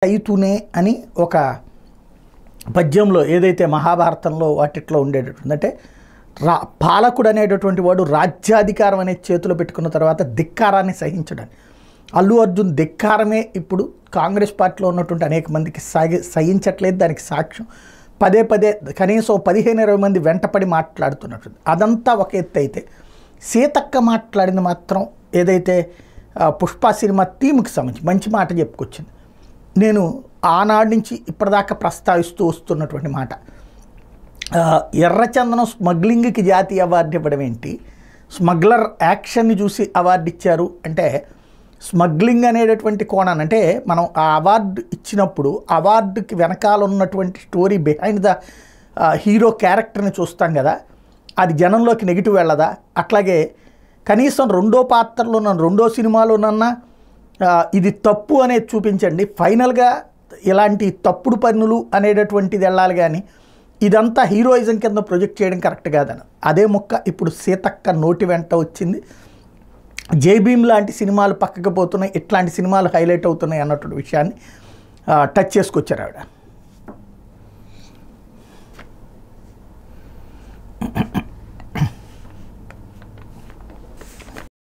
రైతునే అని ఒక పద్యంలో ఏదైతే మహాభారతంలో వాటిట్లో ఉండేటటువంటి అంటే పాలకుడు అనేటటువంటి వాడు రాజ్యాధికారం అనే చేతిలో పెట్టుకున్న తర్వాత ధిక్కారాన్ని సహించడానికి అల్లు అర్జున్ ధిక్కారమే ఇప్పుడు కాంగ్రెస్ పార్టీలో ఉన్నటువంటి అనేక మందికి సహించట్లేదు. దానికి సాక్ష్యం పదే పదే కనీసం 15-20 మంది వెంటపడి మాట్లాడుతున్నట్టు. అదంతా ఒక ఎత్తు అయితే సీతక్క మాట్లాడింది మాత్రం ఏదైతే పుష్ప సినిమా థీమ్కి సంబంధించి మంచి మాట చెప్పుకొచ్చింది. నేను ఆనాడు నుంచి ఇప్పటిదాకా ప్రస్తావిస్తూ వస్తున్నటువంటి మాట, ఎర్రచందనం స్మగ్లింగ్కి జాతీయ అవార్డు ఇవ్వడం ఏంటి, స్మగ్లర్ యాక్షన్ని చూసి అవార్డు ఇచ్చారు అంటే స్మగ్లింగ్ అనేటటువంటి కోణాన్ని అంటే మనం ఆ అవార్డు ఇచ్చినప్పుడు అవార్డుకి వెనకాల ఉన్నటువంటి స్టోరీ బిహైండ్ ద హీరో క్యారెక్టర్ని చూస్తాం కదా, అది జనంలోకి నెగిటివ్ వెళ్ళదా? అట్లాగే కనీసం రెండో పాత్రలో రెండో సినిమాలోనన్నా ఇది తప్పు అనేది చూపించండి. ఫైనల్గా ఇలాంటి తప్పుడు పనులు అనేటటువంటిది వెళ్ళాలి, కానీ ఇదంతా హీరోయిజం కింద ప్రొజెక్ట్ చేయడం కరెక్ట్ కాదని అదే మొక్క ఇప్పుడు సీతక్క నోటి వెంట వచ్చింది. జై భీమ్ లాంటి సినిమాలు పక్కకు పోతున్నాయి, ఇట్లాంటి సినిమాలు హైలైట్ అవుతున్నాయి అన్నటువంటి విషయాన్ని టచ్ చేసుకొచ్చారు ఆవిడ.